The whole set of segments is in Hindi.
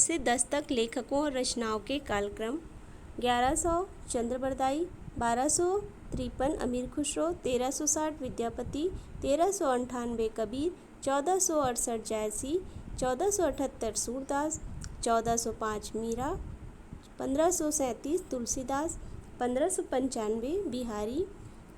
से 10 तक लेखकों और रचनाओं के कालक्रम। 1100 चंद्रबरदाई, 1253 अमीर खुसरो, 1360 विद्यापति, 1398 कबीर, 1468 जायसी, 1478 सूरदास, 1405 मीरा, 1537 तुलसीदास, 1595 बिहारी,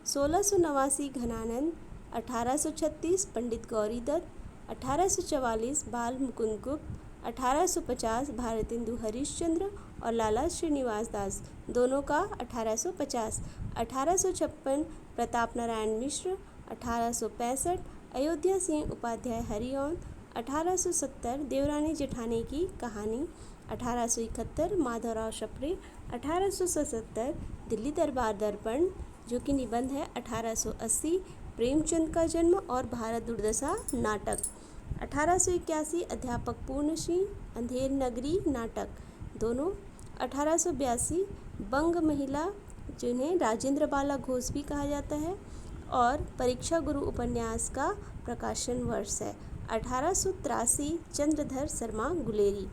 1689 घनानंद, 1836 पंडित गौरीदत्त, 1844 बाल मुकुंद गुप्त, 1850 भारतेंदु हरिश्चंद्र और लाला श्रीनिवास दास, दोनों का 1850, 1856 प्रताप नारायण मिश्र, 1865 अयोध्या सिंह उपाध्याय हरिओंद, 1870 देवरानी जेठानी की कहानी, 1871 माधवराव शपरे, 1877 दिल्ली दरबार दर्पण जो कि निबंध है, 1880 प्रेमचंद का जन्म और भारत दुर्दशा नाटक, 1881 अध्यापक पूर्णसिंह अंधेर नगरी नाटक दोनों, 1882 बंग महिला जिन्हें राजेंद्र बाला घोष भी कहा जाता है और परीक्षा गुरु उपन्यास का प्रकाशन वर्ष है, 1883 चंद्रधर शर्मा गुलेरी,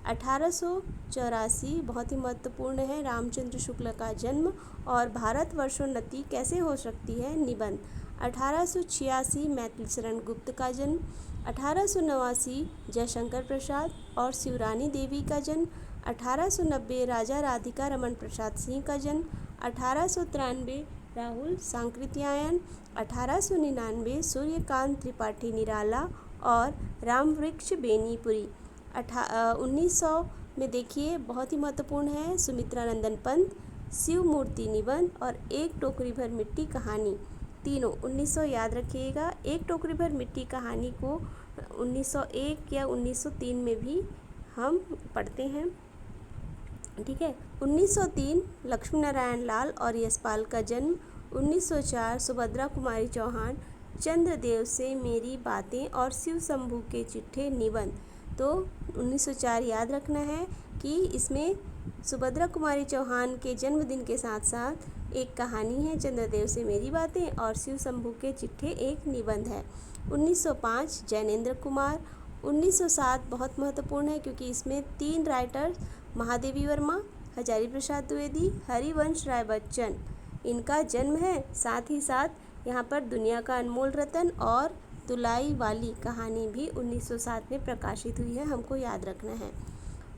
1884 बहुत ही महत्वपूर्ण है रामचंद्र शुक्ल का जन्म और भारत वर्षोन्नति कैसे हो सकती है निबंध, 1886 मैथिली शरण गुप्त का जन्म, 1889 जयशंकर प्रसाद और शिवरानी देवी का जन्म, 1890 राजा राधिका रमन प्रसाद सिंह का जन्म, 1893 राहुल सांकृत्यायन, 1899 सूर्यकांत त्रिपाठी निराला और रामवृक्ष बेनीपुरी, 1900 में देखिए बहुत ही महत्वपूर्ण है सुमित्रा नंदन पंत, शिव मूर्ति निबंध और एक टोकरी भर मिट्टी कहानी, तीनों 1900 याद रखिएगा। एक टोकरी भर मिट्टी कहानी को 1901 या 1903 में भी हम पढ़ते हैं, ठीक है। 1903 लक्ष्मी नारायण लाल और यशपाल का जन्म, 1904 सुभद्रा कुमारी चौहान चंद्रदेव से मेरी बातें और शिव शंभू के चिट्ठे निबंध, तो 1904 याद रखना है कि इसमें सुभद्रा कुमारी चौहान के जन्मदिन के साथ साथ एक कहानी है चंद्रदेव से मेरी बातें और शिव शंभू के चिट्ठे एक निबंध है। 1905 जैनेन्द्र कुमार, 1907 बहुत महत्वपूर्ण है क्योंकि इसमें 3 राइटर्स महादेवी वर्मा, हजारी प्रसाद द्विवेदी, हरिवंश राय बच्चन इनका जन्म है, साथ ही साथ यहाँ पर दुनिया का अनमोल रतन और तुलाई वाली कहानी भी 1907 में प्रकाशित हुई है, हमको याद रखना है।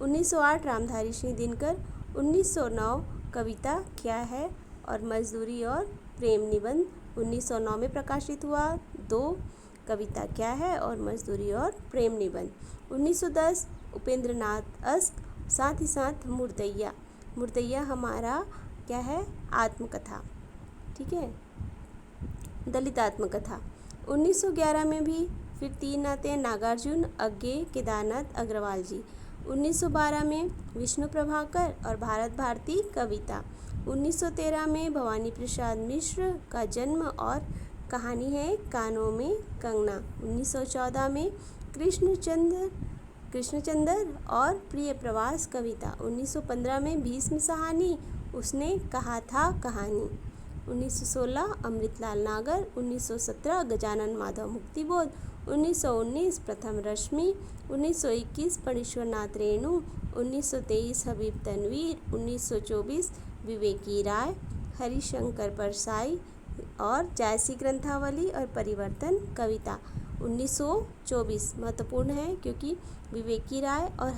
1908 रामधारी सिंह दिनकर, 1909 कविता क्या है और मजदूरी और प्रेम निबंध 1909 में प्रकाशित हुआ, 2 कविता क्या है और मजदूरी और प्रेम निबंध। 1910 उपेंद्र नाथ अस्क, साथ ही साथ मुर्दैया, मुर्दैया हमारा क्या है आत्मकथा, ठीक है, दलित आत्मकथा। 1911 में भी फिर 3 आते हैं नागार्जुन, अज्ञे, केदारनाथ अग्रवाल जी। 1912 में विष्णु प्रभाकर और भारत भारती कविता। 1913 में भवानी प्रसाद मिश्र का जन्म और कहानी है कानों में कंगना। 1914 में कृष्णचंद्र और प्रिय प्रवास कविता। 1915 में भीष्म सहानी, उसने कहा था कहानी। 1916 अमृतलाल नागर, 1917 गजानन माधव मुक्तिबोध, 1919 प्रथम रश्मि, 1921 पणीश्वरनाथ रेणु, 1923 हबीब तनवीर, 1924 विवेकी राय, हरिशंकर परसाई और जायसी ग्रंथावली और परिवर्तन कविता। 1924 महत्वपूर्ण है क्योंकि विवेकी राय और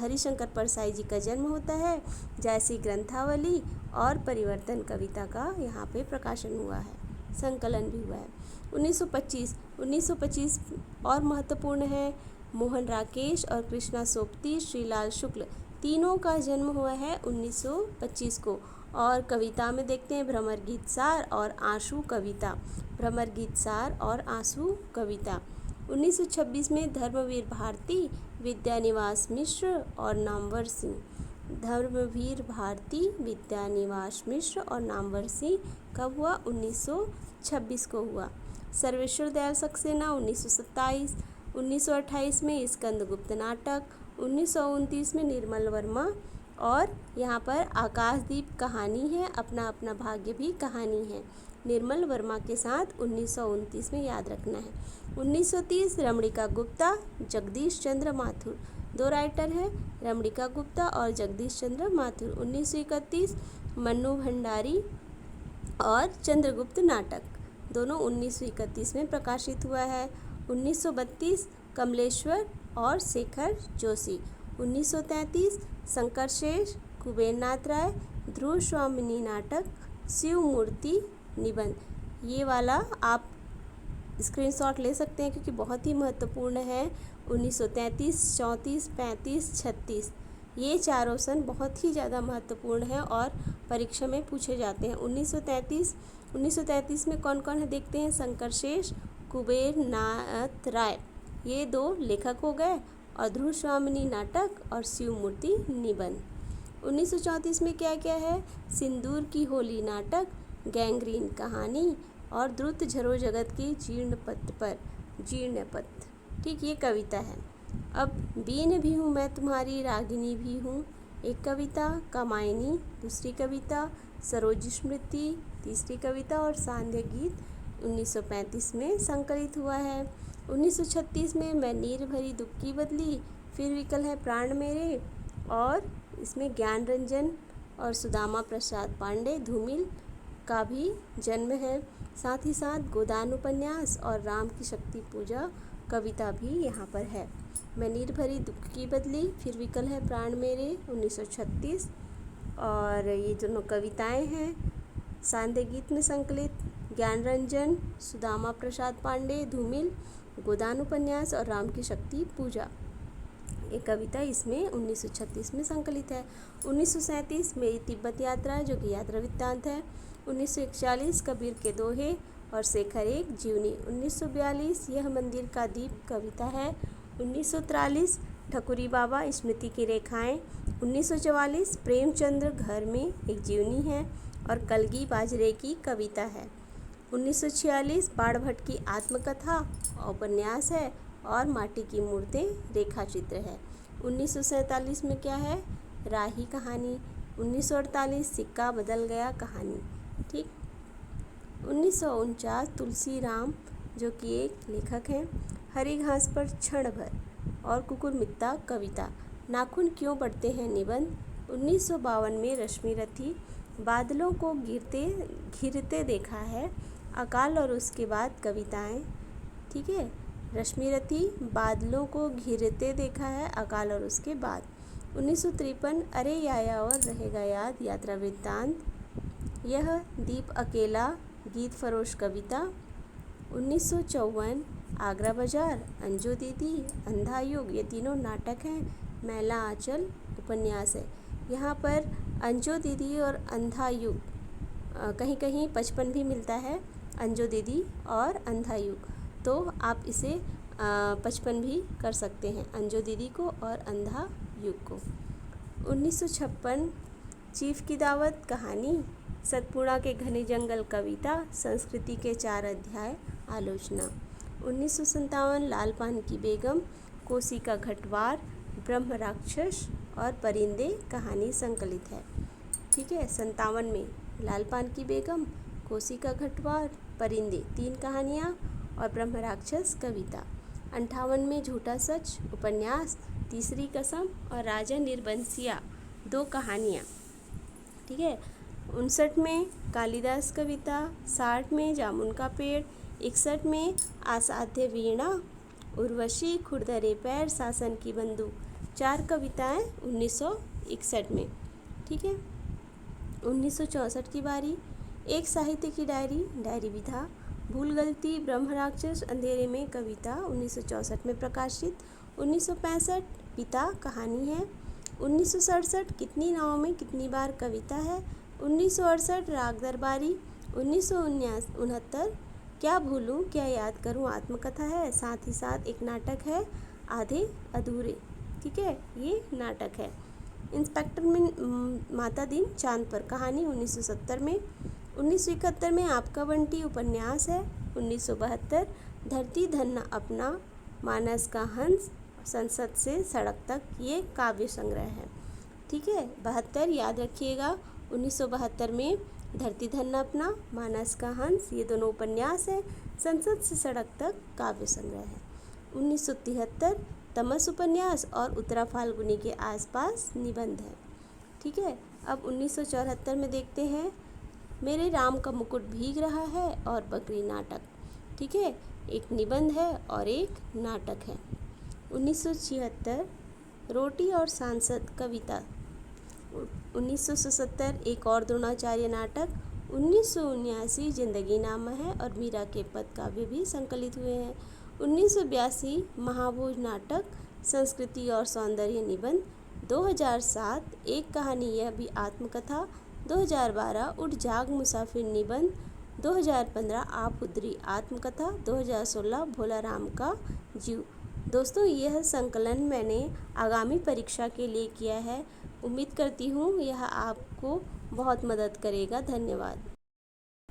हरिशंकर परसाई जी का जन्म होता है, जायसी ग्रंथावली और परिवर्तन कविता का यहाँ पे प्रकाशन हुआ है, संकलन भी हुआ है। 1925 और महत्वपूर्ण है मोहन राकेश और कृष्णा सोपती, श्रीलाल शुक्ल तीनों का जन्म हुआ है 1925 को। और कविता में देखते हैं भ्रमर गीत सार और आंसू कविता, भ्रमर गीत सार और आंसू कविता। 1926 में धर्मवीर भारती, विद्यानिवास मिश्र और नामवर सिंह, धर्मवीर भारती, विद्यानिवास मिश्र और नामवर सिंह कब हुआ 1926 को हुआ। सर्वेश्वर दयाल सक्सेना 1927, 1928 में स्कंदगुप्त नाटक, 1929 में निर्मल वर्मा और यहाँ पर आकाशदीप कहानी है, अपना अपना भाग्य भी कहानी है, निर्मल वर्मा के साथ 1929 में याद रखना है। 1930 रमणिका गुप्ता, जगदीश चंद्र माथुर दो राइटर हैं, रमणिका गुप्ता और जगदीश चंद्र माथुर। 1931 मन्नू भंडारी और चंद्रगुप्त नाटक, दोनों 1931 में प्रकाशित हुआ है। 1932 कमलेश्वर और शेखर जोशी। 1933 शंकर शेष, कुबेर नाथ राय, ध्रुव स्वामिनी नाटक, शिव मूर्ति निबंध। ये वाला आप स्क्रीनशॉट ले सकते हैं क्योंकि बहुत ही महत्वपूर्ण है। 1933, 34, 35, 36 ये चार ऑप्शन बहुत ही ज़्यादा महत्वपूर्ण है और परीक्षा में पूछे जाते हैं। 1933 में कौन कौन है देखते हैं। शंकर शेष, कुबेर नाथ राय, ये दो लेखक हो गए, और ध्रुव स्वामिनी नाटक और शिव मूर्ति निबंध। 1934 में क्या क्या है। सिंदूर की होली नाटक, गैंग्रीन कहानी और द्रुत झरो जगत के जीर्ण पथ। ठीक, ये कविता है। अब बीन भी हूँ मैं तुम्हारी रागिनी भी हूँ, एक कविता। कामायनी दूसरी कविता। सरोज स्मृति तीसरी कविता। और सांध्य गीत 1935 में संकलित हुआ है। 1936 में मैं नीर भरी दुख की बदली, फिर विकल है प्राण मेरे, और इसमें ज्ञान रंजन और सुदामा प्रसाद पांडे धूमिल का भी जन्म है। साथ ही साथ गोदान उपन्यास और राम की शक्ति पूजा कविता भी यहाँ पर है। मैं नीर भरी दुख की बदली, फिर विकल है प्राण मेरे 1936, और ये दोनों कविताएं हैं सांध्य गीत में संकलित। ज्ञान रंजन, सुदामा प्रसाद पांडे धूमिल, गोदान उपन्यास और राम की शक्ति पूजा, एक कविता इसमें 1936 में संकलित है। 1937 मेरी तिब्बत यात्रा, जो कि यात्रा वृत्तांत है। 1941 कबीर के दोहे और शेखर एक जीवनी। 1942 यह मंदिर का दीप कविता है। 1943 ठकुरी बाबा स्मृति की रेखाएं। 1944 प्रेमचंद्र घर में एक जीवनी है और कलगी बाजरे की कविता है। 1946 बाणभट्ट की आत्मकथा उपन्यास है और माटी की मूर्तें रेखा चित्र है। 1947 में क्या है, राही कहानी। 1948 सिक्का बदल गया कहानी। ठीक। 1949 तुलसी राम, जो कि एक लेखक हैं, हरी घास पर क्षण भर और कुकुरमित्ता कविता। नाखून क्यों बढ़ते हैं निबंध। 1952 में रश्मि रथी, बादलों को घिरते देखा है, अकाल और उसके बाद कविताएं। ठीक है, रश्मि रथी, बादलों को घिरते देखा है, अकाल और उसके बाद। 1953 अरे याया और रहेगा याद, यात्रा वृत्तांत। यह दीप अकेला, गीत फरोश कविता। 1954 आगरा बाजार, अंजू दीदी, अंधा युग, ये तीनों नाटक हैं। मैला आंचल उपन्यास है। यहाँ पर अंजू दीदी और अंधा युग, कहीं कहीं 55 भी मिलता है, अंजू दीदी और अंधा युग, तो आप इसे 55 भी कर सकते हैं, अंजू दीदी को और अंधा युग को। 1956 चीफ की दावत कहानी, सतपुड़ा के घने जंगल कविता, संस्कृति के 4 अध्याय आलोचना। 1957 लाल पान की बेगम, कोसी का घटवार, ब्रह्म राक्षस और परिंदे कहानी संकलित है। ठीक है, 57 में लाल पान की बेगम, कोसी का घटवार, परिंदे 3 कहानियाँ और ब्रह्म राक्षस कविता। 58 में झूठा सच उपन्यास, तीसरी कसम और राजा निर्बंसिया 2 कहानियाँ। ठीक है, 59 में कालिदास कविता, 60 में जामुन का पेड़, 61 में असाध्य वीणा, उर्वशी, खुरदरे पैर, शासन की बंदूक, 4 कविताएं 1961 में। ठीक है, 1964 की बारी, एक साहित्य की डायरी, डायरी विधा, भूल गलती, ब्रह्म राक्षस, अंधेरे में कविता 1964 में प्रकाशित। 1965 पिता कहानी है। 1967 कितनी नावों में कितनी बार कविता है। 1968 राग दरबारी। 1969 क्या भूलूं क्या याद करूं आत्मकथा है, साथ ही साथ एक नाटक है आधे अधूरे। ठीक है, ये नाटक है। इंस्पेक्टर में माता दिन चांद पर कहानी 1970 में। 1971 में आपका बंटी उपन्यास है। 1972 धरती धन्ना अपना, मानस का हंस, संसद से सड़क तक, ये काव्य संग्रह है। ठीक है, 72 याद रखिएगा। 1972 में धरती धन्ना अपना, मानस का हंस, ये दोनों उपन्यास है। संसद से सड़क तक काव्य संग्रह है। 1973 तमस उपन्यास और उत्तरा फाल्गुनी के आसपास निबंध है। ठीक है, अब 1974 में देखते हैं मेरे राम का मुकुट भीग रहा है और बकरी नाटक। ठीक है, एक निबंध है और एक नाटक है। 1976 रोटी और सांसद कविता। 1977 एक और द्रोणाचार्य नाटक। 1979 जिंदगी नामा है और मीरा के पद काव्य भी संकलित हुए हैं। 1982 महाभोज नाटक संस्कृति और सौंदर्य निबंध। 2007 एक कहानी यह भी आत्मकथा। 2012 उठ जाग मुसाफिर निबंध। 2015 आप उतरी आत्मकथा। 2016 भोला राम का जीव। दोस्तों, यह संकलन मैंने आगामी परीक्षा के लिए किया है। उम्मीद करती हूँ यह आपको बहुत मदद करेगा। धन्यवाद।